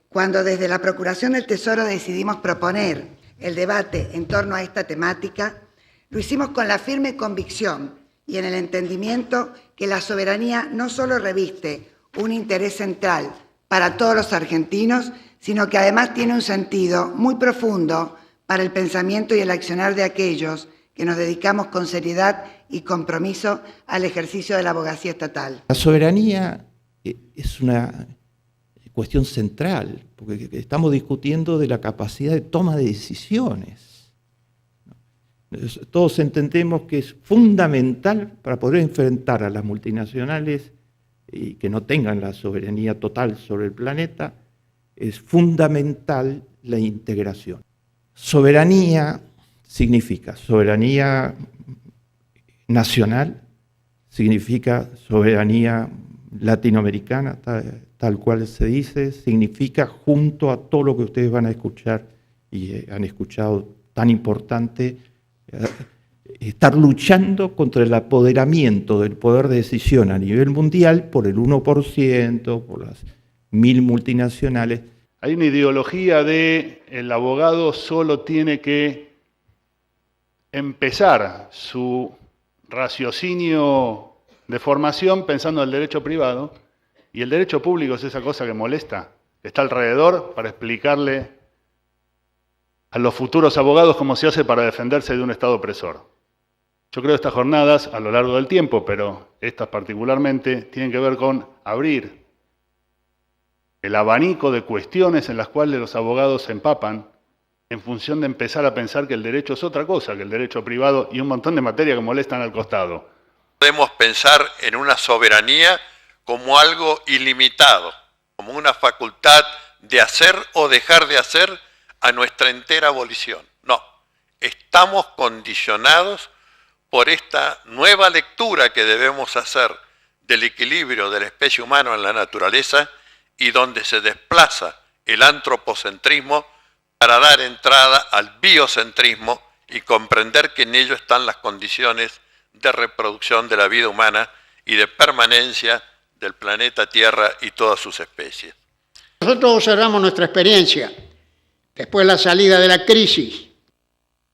Cuando desde la Procuración del Tesoro decidimos proponer el debate en torno a esta temática, lo hicimos con la firme convicción y en el entendimiento que la soberanía no solo reviste un interés central para todos los argentinos, sino que además tiene un sentido muy profundo para el pensamiento y el accionar de aquellos que nos dedicamos con seriedad y compromiso al ejercicio de la abogacía estatal. La soberanía es una cuestión central, porque estamos discutiendo de la capacidad de toma de decisiones. Todos entendemos que es fundamental para poder enfrentar a las multinacionales y que no tengan la soberanía total sobre el planeta, es fundamental la integración. Soberanía significa soberanía nacional, significa soberanía latinoamericana, tal cual se dice, significa junto a todo lo que ustedes van a escuchar y han escuchado tan importante, estar luchando contra el apoderamiento del poder de decisión a nivel mundial por el 1%, por las 1000 multinacionales. Hay una ideología de el abogado solo tiene que empezar su raciocinio de formación pensando en el derecho privado, y el derecho público es esa cosa que molesta, que está alrededor para explicarle a los futuros abogados cómo se hace para defenderse de un Estado opresor. Yo creo que estas jornadas, a lo largo del tiempo, pero estas particularmente, tienen que ver con abrir el abanico de cuestiones en las cuales los abogados se empapan en función de empezar a pensar que el derecho es otra cosa que el derecho privado y un montón de materias que molestan al costado. Podemos pensar en una soberanía como algo ilimitado, como una facultad de hacer o dejar de hacer a nuestra entera volición. No, estamos condicionados por esta nueva lectura que debemos hacer del equilibrio de la especie humana en la naturaleza y donde se desplaza el antropocentrismo para dar entrada al biocentrismo y comprender que en ello están las condiciones de reproducción de la vida humana y de permanencia del planeta Tierra y todas sus especies. Nosotros observamos nuestra experiencia después de la salida de la crisis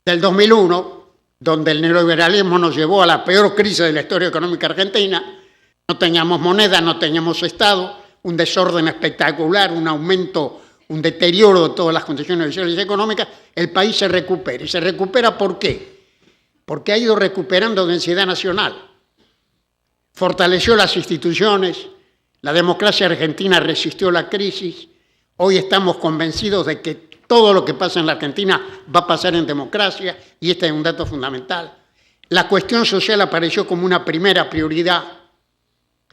del 2001, donde el neoliberalismo nos llevó a la peor crisis de la historia económica argentina. No teníamos moneda, no teníamos Estado, un desorden espectacular, un aumento, un deterioro de todas las condiciones sociales y económicas. El país se recupera. ¿Y se recupera por qué? Porque ha ido recuperando densidad nacional. Fortaleció las instituciones, la democracia argentina resistió la crisis. Hoy estamos convencidos de que todo lo que pasa en la Argentina va a pasar en democracia, y este es un dato fundamental. La cuestión social apareció como una primera prioridad.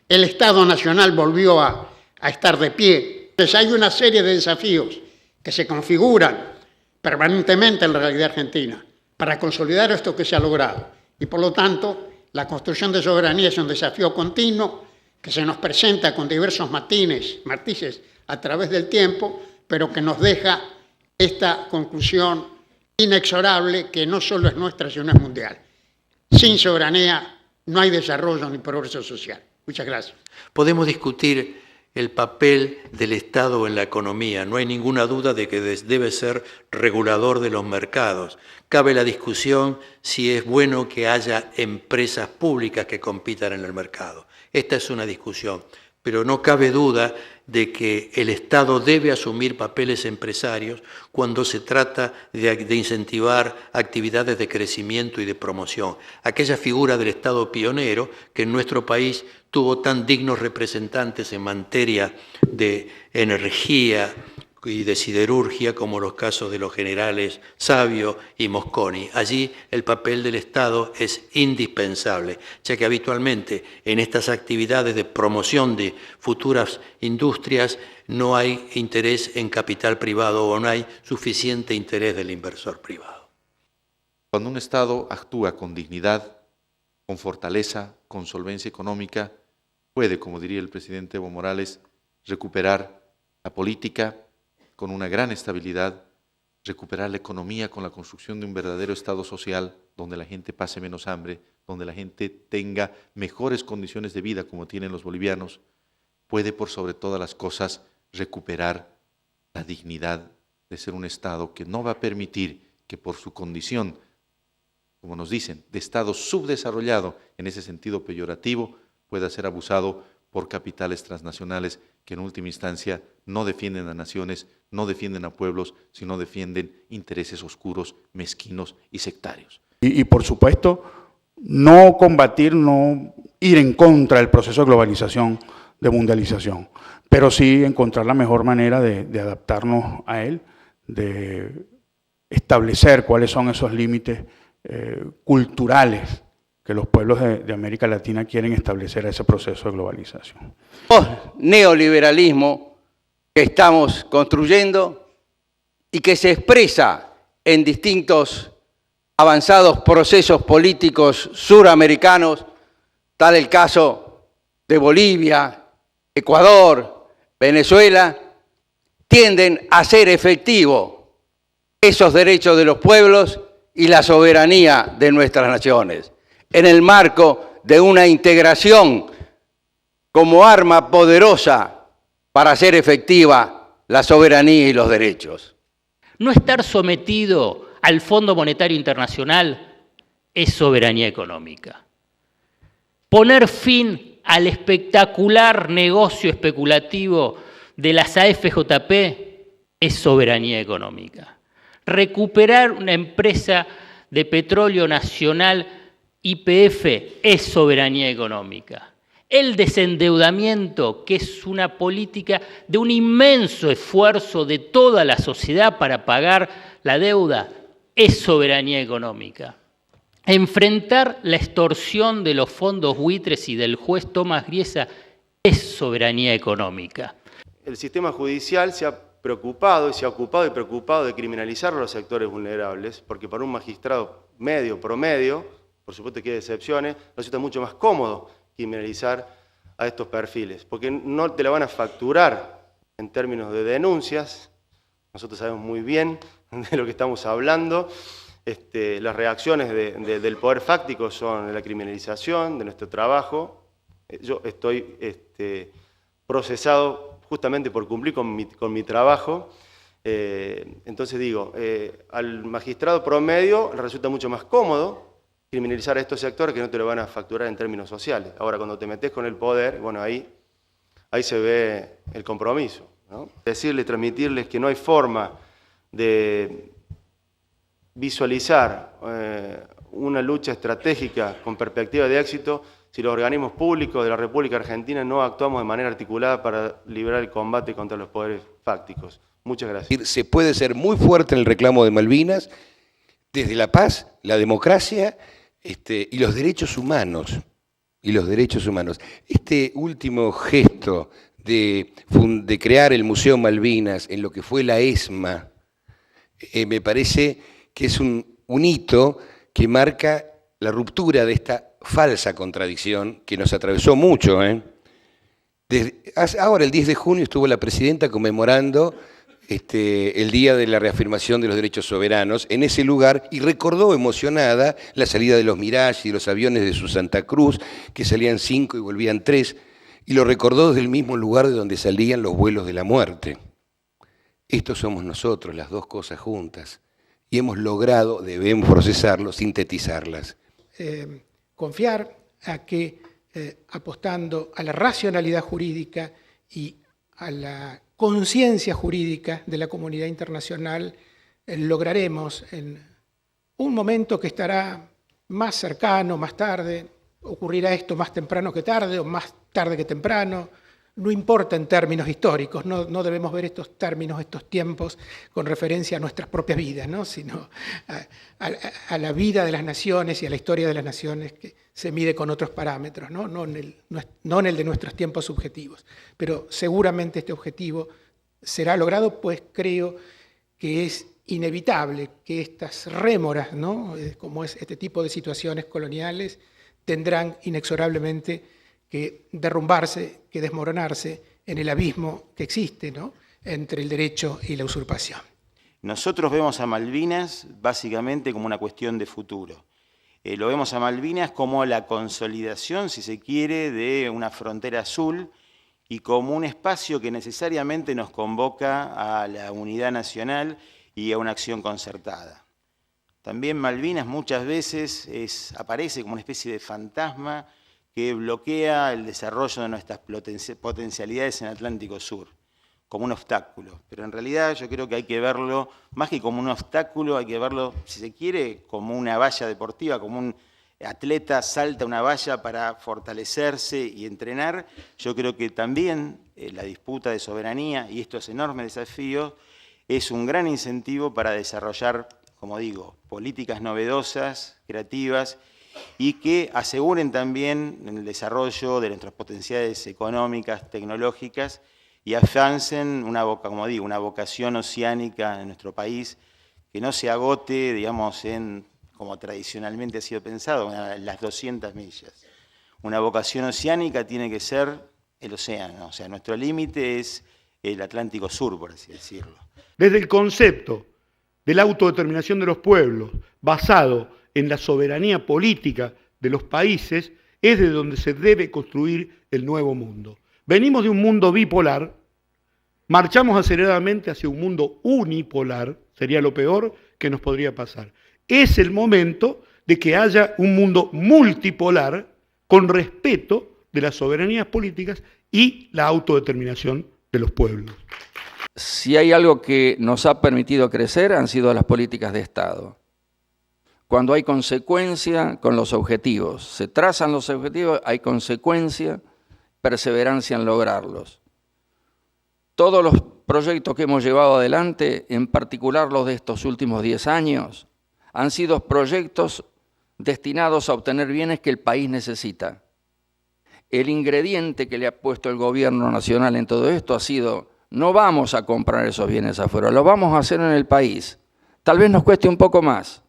El Estado Nacional volvió a estar de pie. Entonces hay una serie de desafíos que se configuran permanentemente en la realidad argentina para consolidar esto que se ha logrado. Y por lo tanto, la construcción de soberanía es un desafío continuo que se nos presenta con diversos matices a través del tiempo, pero que nos deja esta conclusión inexorable que no solo es nuestra, sino es mundial. Sin soberanía no hay desarrollo ni progreso social. Muchas gracias. Podemos discutir el papel del Estado en la economía. No hay ninguna duda de que debe ser regulador de los mercados. Cabe la discusión si es bueno que haya empresas públicas que compitan en el mercado. Esta es una discusión, pero no cabe duda de que el Estado debe asumir papeles empresarios cuando se trata de incentivar actividades de crecimiento y de promoción. Aquella figura del Estado pionero que en nuestro país tuvo tan dignos representantes en materia de energía y de siderurgia como los casos de los generales Savio y Mosconi. Allí el papel del Estado es indispensable, ya que habitualmente en estas actividades de promoción de futuras industrias no hay interés en capital privado o no hay suficiente interés del inversor privado. Cuando un Estado actúa con dignidad, con fortaleza, con solvencia económica, puede, como diría el presidente Evo Morales, recuperar la política con una gran estabilidad, recuperar la economía con la construcción de un verdadero Estado social donde la gente pase menos hambre, donde la gente tenga mejores condiciones de vida como tienen los bolivianos, puede por sobre todas las cosas recuperar la dignidad de ser un Estado que no va a permitir que por su condición, como nos dicen, de Estado subdesarrollado, en ese sentido peyorativo, pueda ser abusado por capitales transnacionales que en última instancia no defienden a naciones, no defienden a pueblos, sino defienden intereses oscuros, mezquinos y sectarios. Y por supuesto, no combatir, no ir en contra del proceso de globalización, de mundialización, pero sí encontrar la mejor manera de adaptarnos a él, de establecer cuáles son esos límites culturales que los pueblos de América Latina quieren establecer a ese proceso de globalización. Neoliberalismo que estamos construyendo y que se expresa en distintos avanzados procesos políticos suramericanos, tal el caso de Bolivia, Ecuador, Venezuela, tienden a hacer efectivo esos derechos de los pueblos y la soberanía de nuestras naciones, en el marco de una integración como arma poderosa para hacer efectiva la soberanía y los derechos. No estar sometido al Fondo Monetario Internacional es soberanía económica. Poner fin al espectacular negocio especulativo de las AFJP es soberanía económica. Recuperar una empresa de petróleo nacional YPF es soberanía económica. El desendeudamiento, que es una política de un inmenso esfuerzo de toda la sociedad para pagar la deuda, es soberanía económica. Enfrentar la extorsión de los fondos buitres y del juez Tomás Griesa es soberanía económica. El sistema judicial se ha preocupado y se ha ocupado y preocupado de criminalizar a los sectores vulnerables, porque para un magistrado medio, promedio, por supuesto que hay excepciones, resulta mucho más cómodo criminalizar a estos perfiles, porque no te la van a facturar en términos de denuncias. Nosotros sabemos muy bien de lo que estamos hablando. Las reacciones del poder fáctico son la criminalización de nuestro trabajo. Yo estoy procesado justamente por cumplir con mi trabajo. Entonces digo, al magistrado promedio le resulta mucho más cómodo criminalizar a estos sectores que no te lo van a facturar en términos sociales. Ahora, cuando te metes con el poder, bueno, ahí se ve el compromiso, ¿no? Decirles, transmitirles que no hay forma de visualizar una lucha estratégica con perspectiva de éxito si los organismos públicos de la República Argentina no actuamos de manera articulada para librar el combate contra los poderes fácticos. Muchas gracias. Se puede ser muy fuerte en el reclamo de Malvinas, desde la paz, la democracia y los derechos humanos. Este último gesto de crear el Museo Malvinas en lo que fue la ESMA, me parece que es un hito que marca la ruptura de esta falsa contradicción que nos atravesó mucho. Ahora, el 10 de junio, estuvo la presidenta conmemorando el Día de la Reafirmación de los Derechos Soberanos en ese lugar y recordó emocionada la salida de los Mirage y de los aviones de su Santa Cruz, que salían 5 y volvían 3, y lo recordó desde el mismo lugar de donde salían los vuelos de la muerte. Estos somos nosotros, las dos cosas juntas, y hemos logrado, debemos procesarlo, sintetizarlas. Confiar a que apostando a la racionalidad jurídica y a la conciencia jurídica de la comunidad internacional, lograremos en un momento que estará más cercano, más tarde, ocurrirá esto más temprano que tarde o más tarde que temprano, no importa en términos históricos, no debemos ver estos términos, estos tiempos con referencia a nuestras propias vidas, ¿no? Sino a la vida de las naciones y a la historia de las naciones que se mide con otros parámetros, no en el de nuestros tiempos subjetivos. Pero seguramente este objetivo será logrado, pues creo que es inevitable que estas rémoras, ¿no? Como es este tipo de situaciones coloniales, tendrán inexorablemente que derrumbarse, que desmoronarse en el abismo que existe, ¿no? Entre el derecho y la usurpación. Nosotros vemos a Malvinas básicamente como una cuestión de futuro. Lo vemos a Malvinas como la consolidación, si se quiere, de una frontera azul y como un espacio que necesariamente nos convoca a la unidad nacional y a una acción concertada. También Malvinas muchas veces aparece como una especie de fantasma que bloquea el desarrollo de nuestras potencialidades en el Atlántico Sur, como un obstáculo. Pero en realidad yo creo que hay que verlo, más que como un obstáculo, hay que verlo, si se quiere, como una valla deportiva, como un atleta salta una valla para fortalecerse y entrenar. Yo creo que también la disputa de soberanía y estos enormes desafíos es un gran incentivo para desarrollar, como digo, políticas novedosas, creativas, y que aseguren también el desarrollo de nuestras potencialidades económicas, tecnológicas, y afiancen una vocación oceánica en nuestro país que no se agote, digamos, como tradicionalmente ha sido pensado, en las 200 millas. Una vocación oceánica tiene que ser el océano, o sea, nuestro límite es el Atlántico Sur, por así decirlo. Desde el concepto de la autodeterminación de los pueblos, basado en la soberanía política de los países, es de donde se debe construir el nuevo mundo. Venimos de un mundo bipolar, marchamos aceleradamente hacia un mundo unipolar, sería lo peor que nos podría pasar. Es el momento de que haya un mundo multipolar con respeto de las soberanías políticas y la autodeterminación de los pueblos. Si hay algo que nos ha permitido crecer han sido las políticas de Estado. Cuando hay consecuencia con los objetivos, se trazan los objetivos, hay consecuencia, perseverancia en lograrlos. Todos los proyectos que hemos llevado adelante, en particular los de estos últimos 10 años, han sido proyectos destinados a obtener bienes que el país necesita. El ingrediente que le ha puesto el gobierno nacional en todo esto ha sido: no vamos a comprar esos bienes afuera, lo vamos a hacer en el país. Tal vez nos cueste un poco más,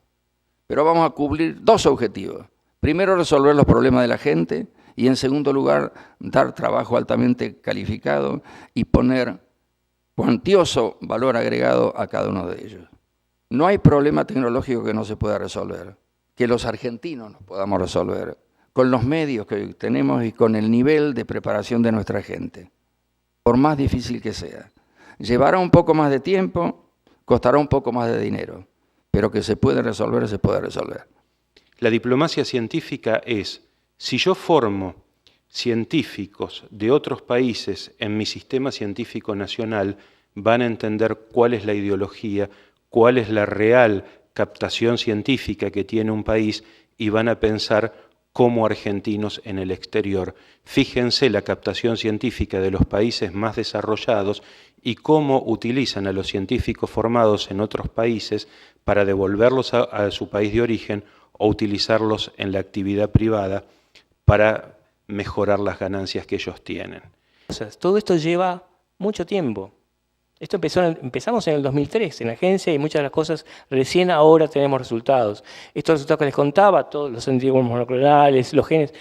pero vamos a cubrir dos objetivos. Primero, resolver los problemas de la gente y, en segundo lugar, dar trabajo altamente calificado y poner cuantioso valor agregado a cada uno de ellos. No hay problema tecnológico que no se pueda resolver, que los argentinos no podamos resolver, con los medios que hoy tenemos y con el nivel de preparación de nuestra gente, por más difícil que sea. Llevará un poco más de tiempo, costará un poco más de dinero, pero que se puede resolver, se puede resolver. La diplomacia científica es, si yo formo científicos de otros países en mi sistema científico nacional, van a entender cuál es la ideología, cuál es la real captación científica que tiene un país y van a pensar como argentinos en el exterior. Fíjense la captación científica de los países más desarrollados y cómo utilizan a los científicos formados en otros países para devolverlos a su país de origen o utilizarlos en la actividad privada para mejorar las ganancias que ellos tienen. O sea, todo esto lleva mucho tiempo. Esto empezamos en el 2003 en la agencia y muchas de las cosas recién ahora tenemos resultados. Estos resultados que les contaba, todos los anticuerpos monoclonales, los genes,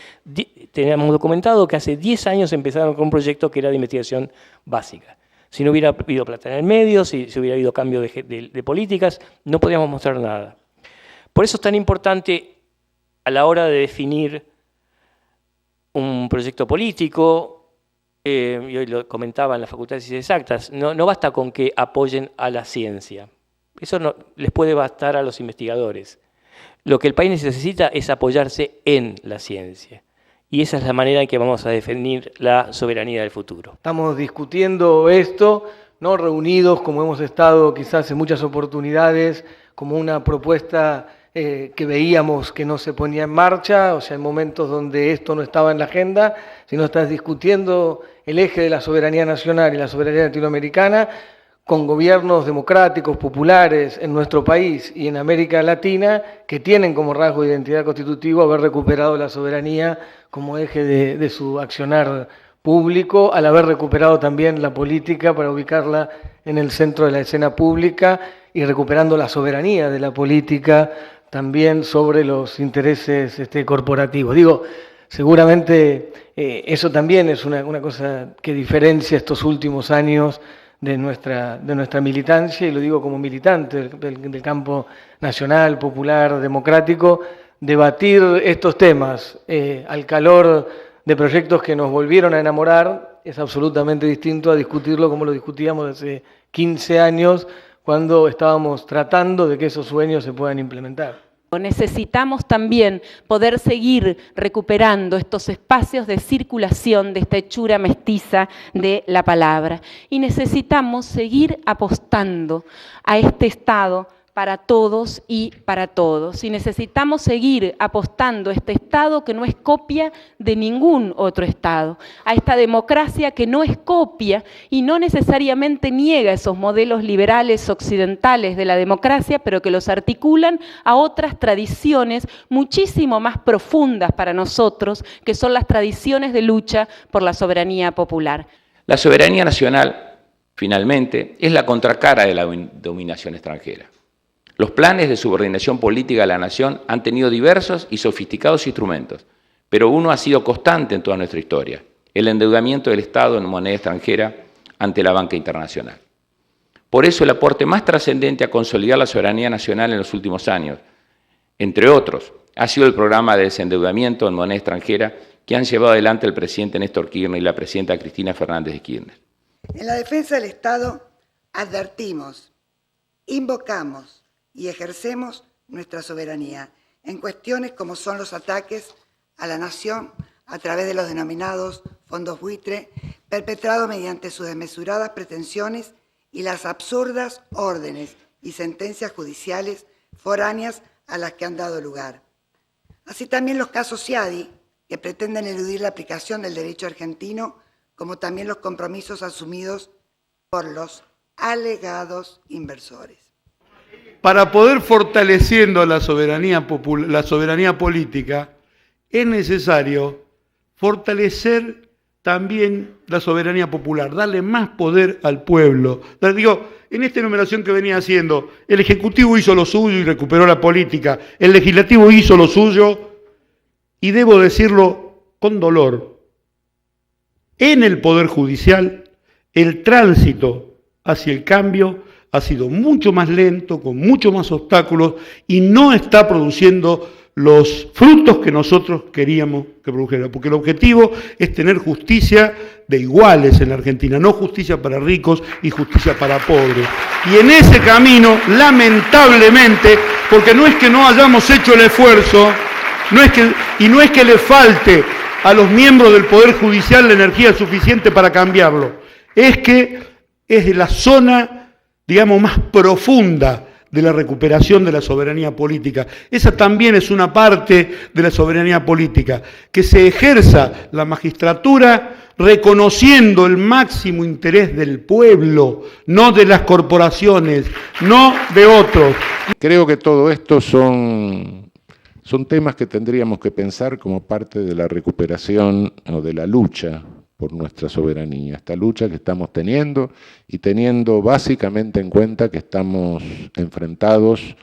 teníamos documentado que hace 10 años empezaron con un proyecto que era de investigación básica. Si no hubiera habido plata en el medio, si hubiera habido cambio de políticas, no podíamos mostrar nada. Por eso es tan importante a la hora de definir un proyecto político. Y hoy lo comentaba en la Facultad de Ciencias Exactas, no basta con que apoyen a la ciencia. Eso no les puede bastar a los investigadores. Lo que el país necesita es apoyarse en la ciencia. Y esa es la manera en que vamos a definir la soberanía del futuro. Estamos discutiendo esto, ¿no? Reunidos como hemos estado quizás en muchas oportunidades, como una propuesta que veíamos que no se ponía en marcha, o sea, en momentos donde esto no estaba en la agenda, sino estás discutiendo el eje de la soberanía nacional y la soberanía latinoamericana con gobiernos democráticos, populares en nuestro país y en América Latina que tienen como rasgo de identidad constitutivo haber recuperado la soberanía como eje de su accionar público, al haber recuperado también la política para ubicarla en el centro de la escena pública y recuperando la soberanía de la política también sobre los intereses corporativos. Digo, seguramente eso también es una cosa que diferencia estos últimos años de nuestra militancia, y lo digo como militante del campo nacional, popular, democrático, debatir estos temas al calor de proyectos que nos volvieron a enamorar es absolutamente distinto a discutirlo como lo discutíamos hace 15 años, cuando estábamos tratando de que esos sueños se puedan implementar. Necesitamos también poder seguir recuperando estos espacios de circulación de esta hechura mestiza de la palabra. Y necesitamos seguir apostando a este Estado para todos y para todos. Y necesitamos seguir apostando a este Estado que no es copia de ningún otro Estado, a esta democracia que no es copia y no necesariamente niega esos modelos liberales occidentales de la democracia, pero que los articulan a otras tradiciones muchísimo más profundas para nosotros, que son las tradiciones de lucha por la soberanía popular. La soberanía nacional, finalmente, es la contracara de la dominación extranjera. Los planes de subordinación política de la nación han tenido diversos y sofisticados instrumentos, pero uno ha sido constante en toda nuestra historia: el endeudamiento del Estado en moneda extranjera ante la banca internacional. Por eso el aporte más trascendente a consolidar la soberanía nacional en los últimos años, entre otros, ha sido el programa de desendeudamiento en moneda extranjera que han llevado adelante el presidente Néstor Kirchner y la presidenta Cristina Fernández de Kirchner. En la defensa del Estado advertimos, invocamos y ejercemos nuestra soberanía en cuestiones como son los ataques a la nación a través de los denominados fondos buitre, perpetrados mediante sus desmesuradas pretensiones y las absurdas órdenes y sentencias judiciales foráneas a las que han dado lugar. Así también los casos Ciadi, que pretenden eludir la aplicación del derecho argentino, como también los compromisos asumidos por los alegados inversores. Para poder fortaleciendo la soberanía política, es necesario fortalecer también la soberanía popular, darle más poder al pueblo. Digo, en esta enumeración que venía haciendo, el Ejecutivo hizo lo suyo y recuperó la política, el Legislativo hizo lo suyo, y debo decirlo con dolor, en el Poder Judicial, el tránsito hacia el cambio ha sido mucho más lento, con mucho más obstáculos, y no está produciendo los frutos que nosotros queríamos que produjera, porque el objetivo es tener justicia de iguales en la Argentina, no justicia para ricos y justicia para pobres. Y en ese camino, lamentablemente, porque no es que no hayamos hecho el esfuerzo, no es que le falte a los miembros del Poder Judicial la energía suficiente para cambiarlo, es que es de la zona, digamos, más profunda de la recuperación de la soberanía política. Esa también es una parte de la soberanía política, que se ejerza la magistratura reconociendo el máximo interés del pueblo, no de las corporaciones, no de otros. Creo que todo esto son temas que tendríamos que pensar como parte de la recuperación o de la lucha por nuestra soberanía, esta lucha que estamos teniendo y teniendo básicamente en cuenta que estamos enfrentados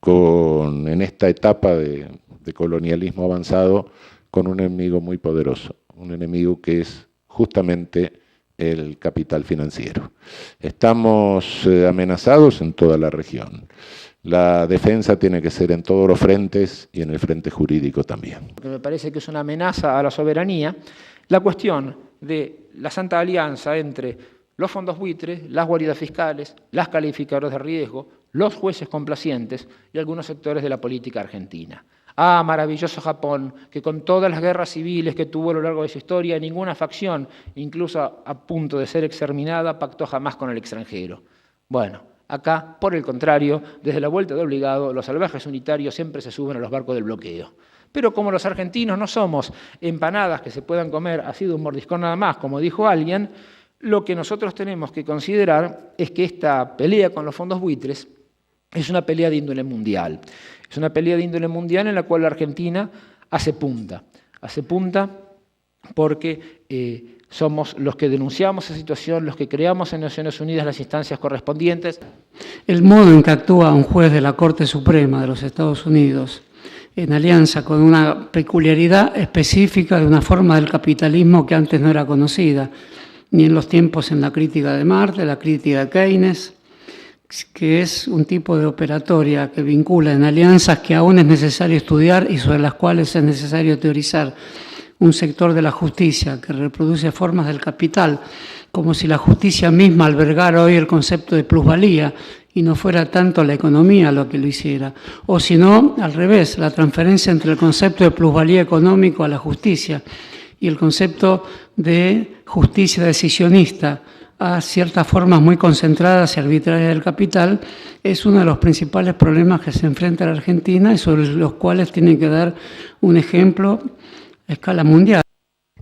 en esta etapa de colonialismo avanzado con un enemigo muy poderoso, un enemigo que es justamente el capital financiero. Estamos amenazados en toda la región. La defensa tiene que ser en todos los frentes y en el frente jurídico también. Me parece que es una amenaza a la soberanía la cuestión de la santa alianza entre los fondos buitres, las guaridas fiscales, las calificadoras de riesgo, los jueces complacientes y algunos sectores de la política argentina. Ah, maravilloso Japón, que con todas las guerras civiles que tuvo a lo largo de su historia, ninguna facción, incluso a punto de ser exterminada, pactó jamás con el extranjero. Bueno, acá, por el contrario, desde la vuelta de obligado, los salvajes unitarios siempre se suben a los barcos del bloqueo. Pero como los argentinos no somos empanadas que se puedan comer así de un mordiscón nada más, como dijo alguien, lo que nosotros tenemos que considerar es que esta pelea con los fondos buitres es una pelea de índole mundial. Es una pelea de índole mundial en la cual la Argentina hace punta. Hace punta porque somos los que denunciamos esa situación, los que creamos en Naciones Unidas las instancias correspondientes. El modo en que actúa un juez de la Corte Suprema de los Estados Unidos en alianza con una peculiaridad específica de una forma del capitalismo que antes no era conocida, ni en los tiempos en la crítica de Marx, la crítica de Keynes, que es un tipo de operatoria que vincula en alianzas que aún es necesario estudiar y sobre las cuales es necesario teorizar, un sector de la justicia que reproduce formas del capital, como si la justicia misma albergara hoy el concepto de plusvalía y no fuera tanto la economía lo que lo hiciera. O si no, al revés, la transferencia entre el concepto de plusvalía económico a la justicia y el concepto de justicia decisionista a ciertas formas muy concentradas y arbitrarias del capital, es uno de los principales problemas que se enfrenta la Argentina y sobre los cuales tiene que dar un ejemplo a escala mundial.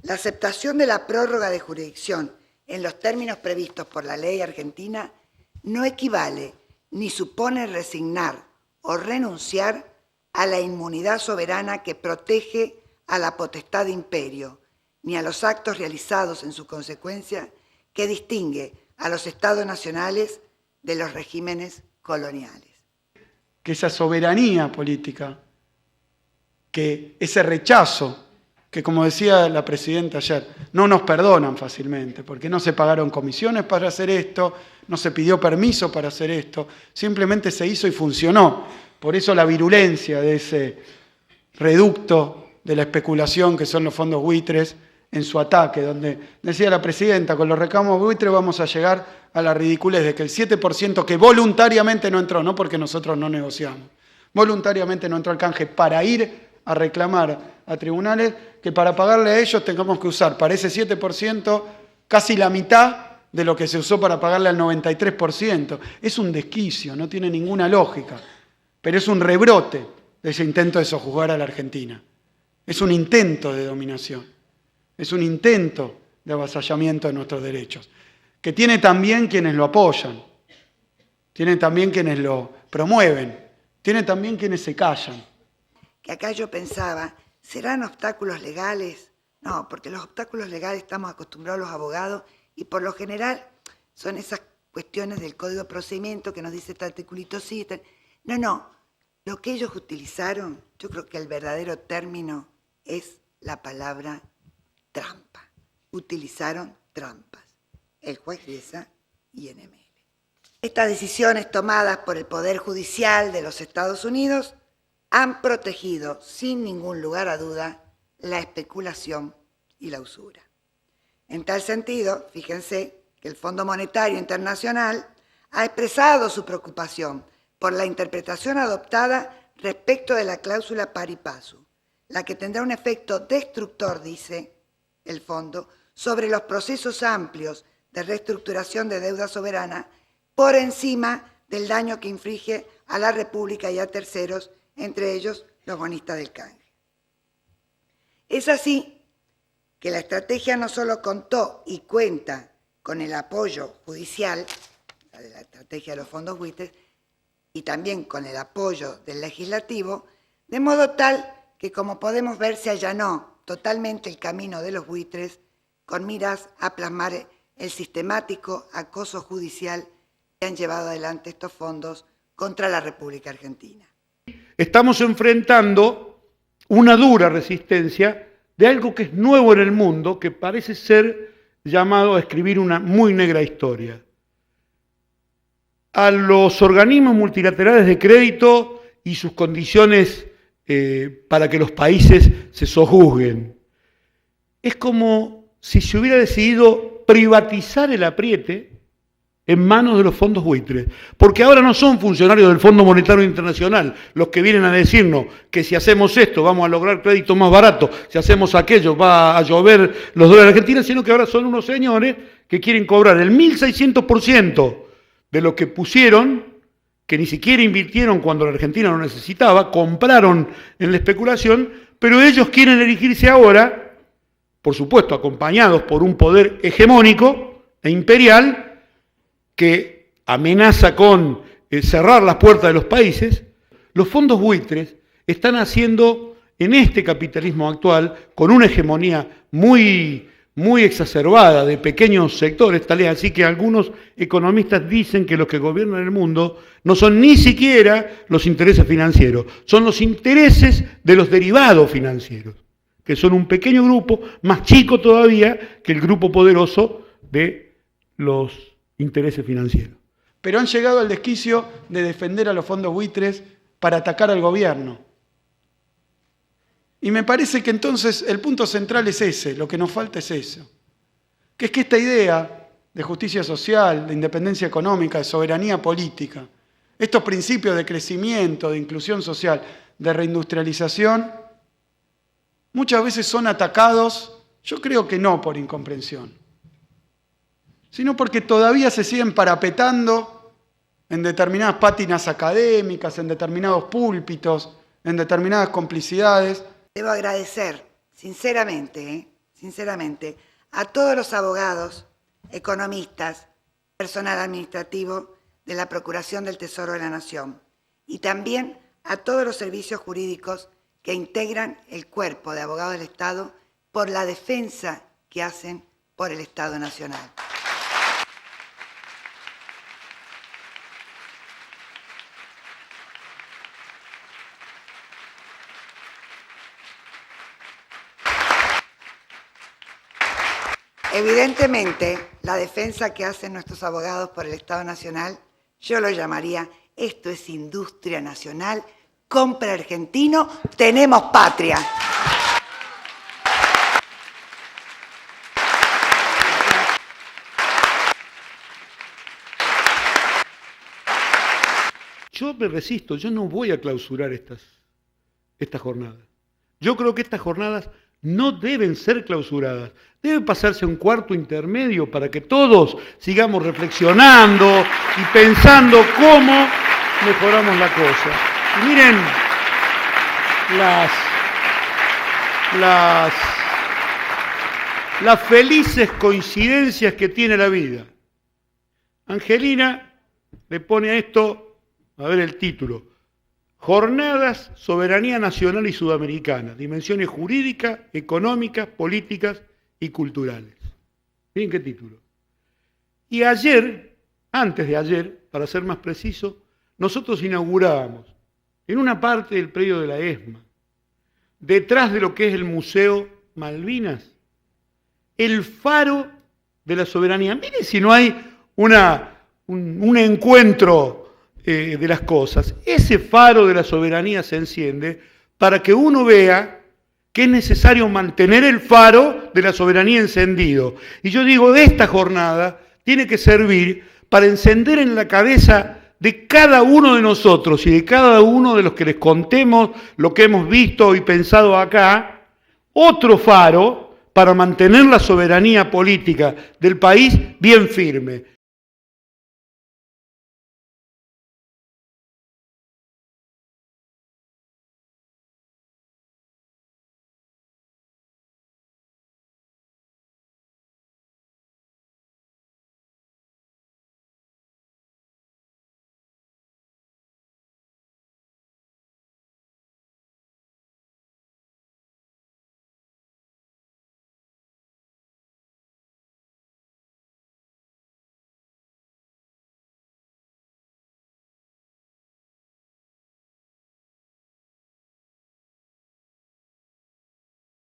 La aceptación de la prórroga de jurisdicción en los términos previstos por la ley argentina no equivale ni supone resignar o renunciar a la inmunidad soberana que protege a la potestad de imperio, ni a los actos realizados en su consecuencia que distingue a los estados nacionales de los regímenes coloniales. Que esa soberanía política, que ese rechazo, que como decía la presidenta ayer, no nos perdonan fácilmente, porque no se pagaron comisiones para hacer esto, no se pidió permiso para hacer esto, simplemente se hizo y funcionó. Por eso la virulencia de ese reducto de la especulación que son los fondos buitres, en su ataque, donde decía la presidenta, con los reclamos buitres vamos a llegar a la ridiculez de que el 7% que voluntariamente no entró, no porque nosotros no negociamos, voluntariamente no entró al canje para ir a reclamar a tribunales, que para pagarle a ellos tengamos que usar para ese 7% casi la mitad de lo que se usó para pagarle al 93%. Es un desquicio, no tiene ninguna lógica, pero es un rebrote de ese intento de sojuzgar a la Argentina. Es un intento de dominación. Es un intento de avasallamiento de nuestros derechos, que tiene también quienes lo apoyan, tiene también quienes lo promueven, tiene también quienes se callan. Que acá yo pensaba, ¿serán obstáculos legales? No, porque los obstáculos legales estamos acostumbrados los abogados y por lo general son esas cuestiones del Código de Procedimiento que nos dice este articulito sí. No, lo que ellos utilizaron, yo creo que el verdadero término es la palabra trampa. Utilizaron trampas. El juez Griesa y NML. Estas decisiones tomadas por el Poder Judicial de los Estados Unidos han protegido, sin ningún lugar a duda, la especulación y la usura. En tal sentido, fíjense que el Fondo Monetario Internacional ha expresado su preocupación por la interpretación adoptada respecto de la cláusula pari passu, la que tendrá un efecto destructor, dice el fondo, sobre los procesos amplios de reestructuración de deuda soberana por encima del daño que inflige a la República y a terceros, entre ellos los bonistas del canje. Es así que la estrategia no solo contó y cuenta con el apoyo judicial, la de la estrategia de los fondos buitres, y también con el apoyo del legislativo, de modo tal que, como podemos ver, se allanó totalmente el camino de los buitres con miras a plasmar el sistemático acoso judicial que han llevado adelante estos fondos contra la República Argentina. Estamos enfrentando una dura resistencia de algo que es nuevo en el mundo, que parece ser llamado a escribir una muy negra historia. A los organismos multilaterales de crédito y sus condiciones para que los países se sojuzguen. Es como si se hubiera decidido privatizar el apriete en manos de los fondos buitres, porque ahora no son funcionarios del Fondo Monetario Internacional los que vienen a decirnos que si hacemos esto vamos a lograr crédito más barato, si hacemos aquello va a llover los dólares argentinos, sino que ahora son unos señores que quieren cobrar el 1.600% de lo que pusieron, que ni siquiera invirtieron cuando la Argentina lo necesitaba, compraron en la especulación, pero ellos quieren erigirse ahora, por supuesto acompañados por un poder hegemónico e imperial que amenaza con cerrar las puertas de los países. Los fondos buitres están haciendo en este capitalismo actual, con una hegemonía muy exacerbada de pequeños sectores, tal es así que algunos economistas dicen que los que gobiernan el mundo no son ni siquiera los intereses financieros, son los intereses de los derivados financieros, que son un pequeño grupo, más chico todavía que el grupo poderoso de los intereses financieros. Pero han llegado al desquicio de defender a los fondos buitres para atacar al gobierno. Y me parece que entonces el punto central es ese, lo que nos falta es eso. Que es que esta idea de justicia social, de independencia económica, de soberanía política, estos principios de crecimiento, de inclusión social, de reindustrialización, muchas veces son atacados, yo creo que no por incomprensión, sino porque todavía se siguen parapetando en determinadas pátinas académicas, en determinados púlpitos, en determinadas complicidades. Debo agradecer, sinceramente, a todos los abogados, economistas, personal administrativo de la Procuración del Tesoro de la Nación y también a todos los servicios jurídicos que integran el cuerpo de abogados del Estado por la defensa que hacen por el Estado Nacional. Evidentemente, la defensa que hacen nuestros abogados por el Estado Nacional, yo lo llamaría, esto es industria nacional, compra argentino, tenemos patria. Yo me resisto, yo no voy a clausurar estas jornadas. Yo creo que estas jornadas no deben ser clausuradas. Debe pasarse a un cuarto intermedio para que todos sigamos reflexionando y pensando cómo mejoramos la cosa. Y miren las felices coincidencias que tiene la vida. Angelina le pone a esto, a ver el título, Jornadas, Soberanía Nacional y Sudamericana, dimensiones jurídicas, económicas, políticas y culturales. Miren qué título. Y ayer, antes de ayer, para ser más preciso, nosotros inaugurábamos en una parte del predio de la ESMA, detrás de lo que es el Museo Malvinas, el faro de la soberanía. Miren si no hay un encuentro de las cosas. Ese faro de la soberanía se enciende para que uno vea que es necesario mantener el faro de la soberanía encendido. Y yo digo, esta jornada tiene que servir para encender en la cabeza de cada uno de nosotros y de cada uno de los que les contemos lo que hemos visto y pensado acá, otro faro para mantener la soberanía política del país bien firme.